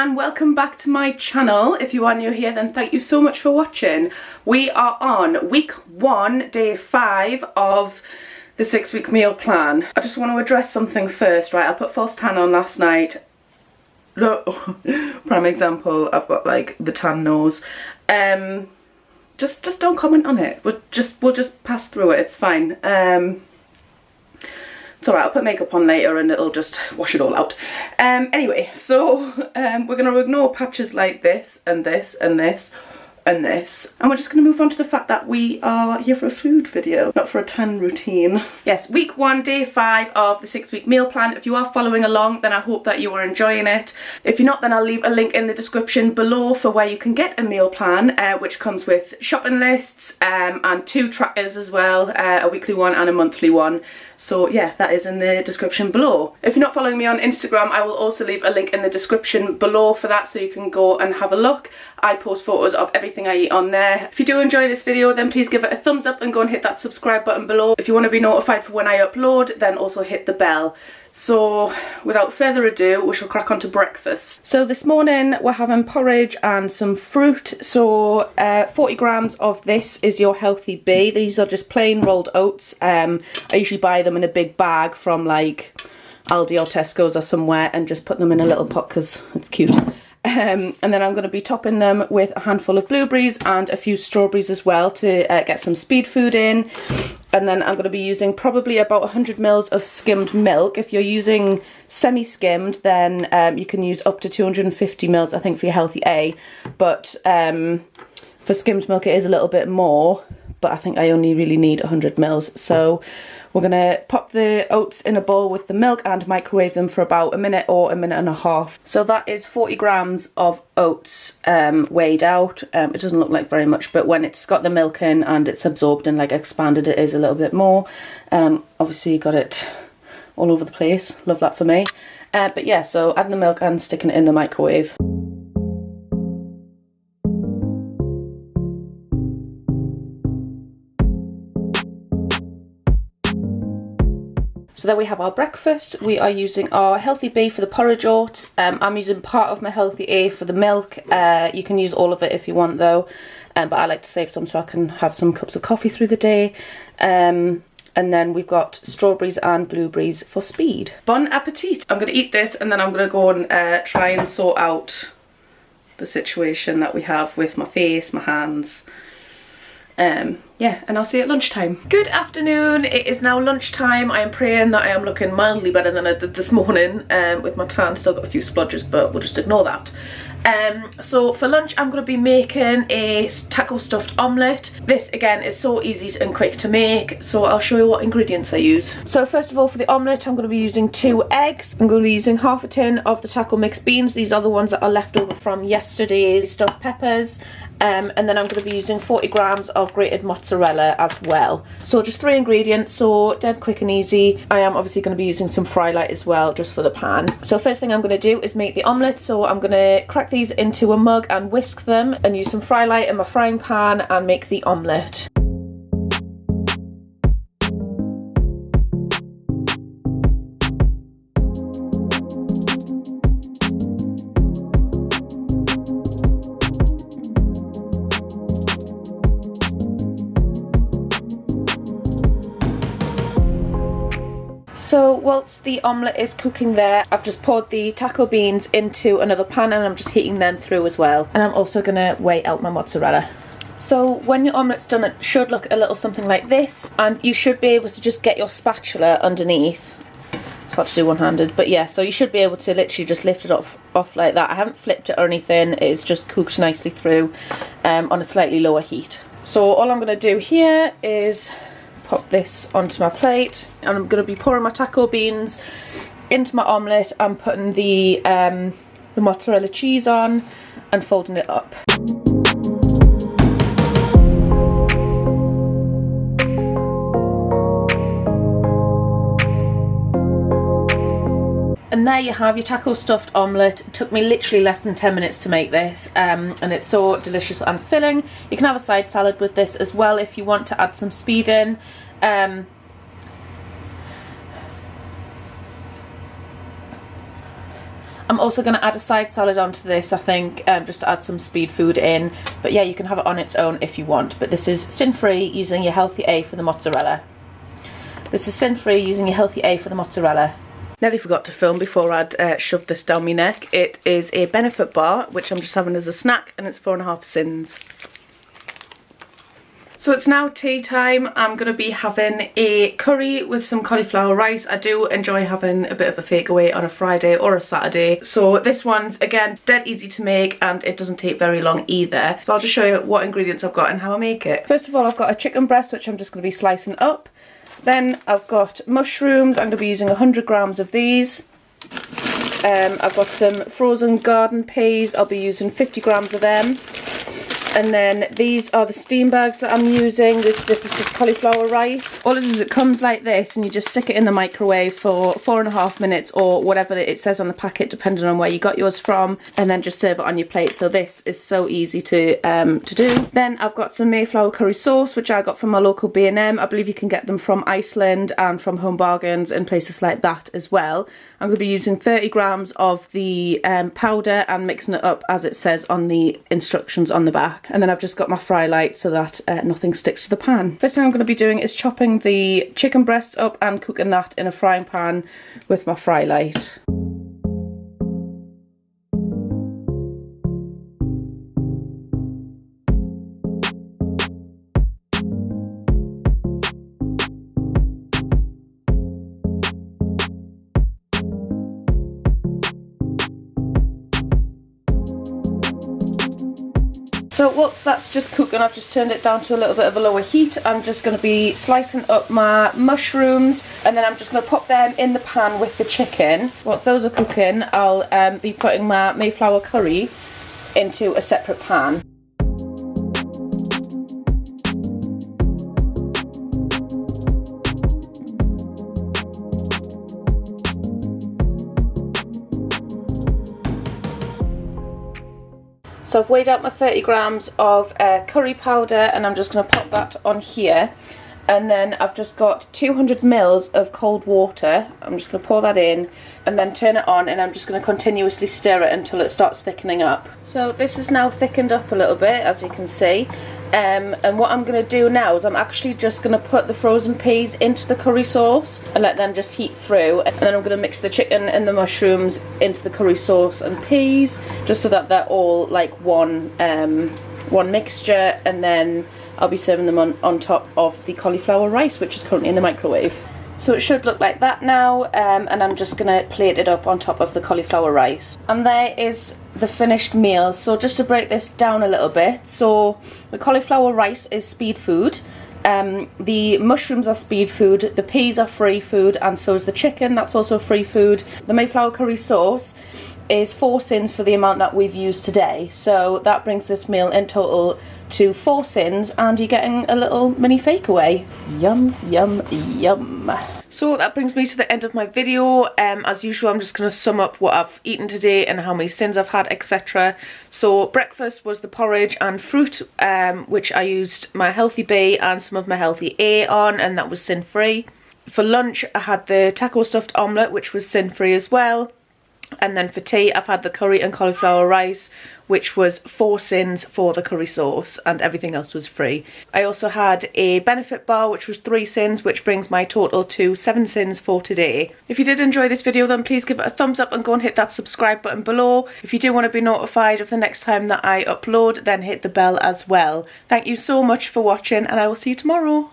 and welcome back to my channel. If you are new here, then thank you so much for watching. We are on week 1, day 5 of the 6-week meal plan. I just want to address something first, right? I put false tan on last night. Look, prime example, I've got like the tan nose. Just don't comment on it. We'll just pass through it, it's fine. It's alright, I'll put makeup on later and it'll just wash it all out. Anyway, so we're going to ignore patches like this and this and this and this, and we're just going to move on to the fact that we are here for a food video, not for a tan routine. Yes, week 1, day 5 of the 6-week meal plan. If you are following along, then I hope that you are enjoying it. If you're not, then I'll leave a link in the description below for where you can get a meal plan, which comes with shopping lists and 2 trackers as well, a weekly one and a monthly one. So yeah, that is in the description below. If you're not following me on Instagram, I will also leave a link in the description below for that, so you can go and have a look. I post photos of everything I eat on there. If you do enjoy this video, then please give it a thumbs up and go and hit that subscribe button below. If you want to be notified for when I upload, then also hit the bell. So without further ado, we shall crack on to breakfast. So this morning we're having porridge and some fruit. So 40 grams of this is your Healthy Bee. These are just plain rolled oats. I usually buy them in a big bag from like Aldi or Tesco's or somewhere and just put them in a little pot because it's cute. And then I'm going to be topping them with a handful of blueberries and a few strawberries as well to get some speed food in. And then I'm going to be using probably about 100 ml of skimmed milk. If you're using semi-skimmed, then you can use up to 250 ml, I think, for your Healthy A. But for skimmed milk it is a little bit more, but I think I only really need 100 ml. So we're going to pop the oats in a bowl with the milk and microwave them for about a minute or a minute and a half. So that is 40 grams of oats weighed out. It doesn't look like very much, but when it's got the milk in and it's absorbed and like expanded, it is a little bit more. Obviously you got it all over the place. Love that for me. But yeah, so adding the milk and sticking it in the microwave. So there we have our breakfast. We are using our Healthy Bee for the porridge oats. I'm using part of my Healthy A for the milk. You can use all of it if you want though, but I like to save some so I can have some cups of coffee through the day. And then we've got strawberries and blueberries for speed. Bon appetit! I'm going to eat this and then I'm going to go and try and sort out the situation that we have with my face, my hands. Yeah, and I'll see you at lunchtime. Good afternoon, it is now lunchtime. I am praying that I am looking mildly better than I did this morning with my tan. Still got a few splodges, but we'll just ignore that. So for lunch I'm going to be making a taco stuffed omelette. This again is so easy and quick to make, so I'll show you what ingredients I use. So first of all, for the omelette I'm going to be using 2 eggs. I'm going to be using half a tin of the taco mixed beans. These are the ones that are left over from yesterday's stuffed peppers. And then I'm going to be using 40 grams of grated mozzarella as well. So just 3 ingredients, so dead quick and easy. I am obviously going to be using some fry light as well, just for the pan. So first thing I'm going to do is make the omelette. So I'm going to crack these into a mug and whisk them and use some fry light in my frying pan and make the omelette. So whilst the omelette is cooking there, I've just poured the taco beans into another pan and I'm just heating them through as well. And I'm also going to weigh out my mozzarella. So when your omelette's done, it should look a little something like this, and you should be able to just get your spatula underneath. It's hard to do one-handed, but yeah, so you should be able to literally just lift it off like that. I haven't flipped it or anything, it's just cooked nicely through on a slightly lower heat. So all I'm going to do here is pop this onto my plate, and I'm going to be pouring my taco beans into my omelette and putting the mozzarella cheese on and folding it up. And there you have your taco stuffed omelette. It took me literally less than 10 minutes to make this, and it's so delicious and filling. You can have a side salad with this as well if you want to add some speed in. I'm also going to add a side salad onto this, I think, just to add some speed food in. But yeah, you can have it on its own if you want. But this is sin-free using your Healthy A for the mozzarella. This is sin-free using your Healthy A for the mozzarella. Nearly forgot to film before I'd shoved this down my neck. It is a Benefit bar, which I'm just having as a snack, and it's 4.5 sins. So it's now tea time. I'm going to be having a curry with some cauliflower rice. I do enjoy having a bit of a takeaway on a Friday or a Saturday. So this one's, again, dead easy to make and it doesn't take very long either. So I'll just show you what ingredients I've got and how I make it. First of all, I've got a chicken breast, which I'm just going to be slicing up. Then I've got mushrooms. I'm going to be using 100 grams of these. I've got some frozen garden peas. I'll be using 50 grams of them. And then these are the steam bags that I'm using. This is just cauliflower rice. All it is it comes like this and you just stick it in the microwave for 4.5 minutes or whatever it says on the packet, depending on where you got yours from, and then just serve it on your plate. So this is so easy to do. Then I've got some Mayflower curry sauce, which I got from my local B&M. I believe you can get them from Iceland and from Home Bargains and places like that as well. I'm going to be using 30 grams of the powder and mixing it up as it says on the instructions on the back. And then I've just got my fry light so that nothing sticks to the pan. First thing I'm going to be doing is chopping the chicken breasts up and cooking that in a frying pan with my fry light. So whilst that's just cooking, I've just turned it down to a little bit of a lower heat. I'm just going to be slicing up my mushrooms and then I'm just going to pop them in the pan with the chicken. Once those are cooking, I'll be putting my Mayflower curry into a separate pan. So I've weighed out my 30 grams of curry powder and I'm just going to pop that on here. And then I've just got 200 mils of cold water. I'm just going to pour that in and then turn it on, and I'm just going to continuously stir it until it starts thickening up. So this is now thickened up a little bit, as you can see. And what I'm going to do now is I'm actually just going to put the frozen peas into the curry sauce and let them just heat through, and then I'm going to mix the chicken and the mushrooms into the curry sauce and peas just so that they're all like one mixture, and then I'll be serving them on top of the cauliflower rice, which is currently in the microwave. So it should look like that now, and I'm just going to plate it up on top of the cauliflower rice. And there is the finished meal. So just to break this down a little bit, so the cauliflower rice is speed food, the mushrooms are speed food, the peas are free food, and so is the chicken, that's also free food. The Mayflower curry sauce is 4 sins for the amount that we've used today, so that brings this meal in total to 4 sins, and you're getting a little mini takeaway. Yum, yum, yum. So that brings me to the end of my video. As usual, I'm just going to sum up what I've eaten today and how many sins I've had, etc. So breakfast was the porridge and fruit, which I used my Healthy B and some of my Healthy A on, and that was sin free. For lunch I had the taco stuffed omelette, which was sin free as well. And then for tea I've had the curry and cauliflower rice, which was 4 sins for the curry sauce, and everything else was free. I also had a Benefit bar, which was 3 sins, which brings my total to 7 sins for today. If you did enjoy this video, then please give it a thumbs up and go and hit that subscribe button below. If you do want to be notified of the next time that I upload, then hit the bell as well. Thank you so much for watching, and I will see you tomorrow.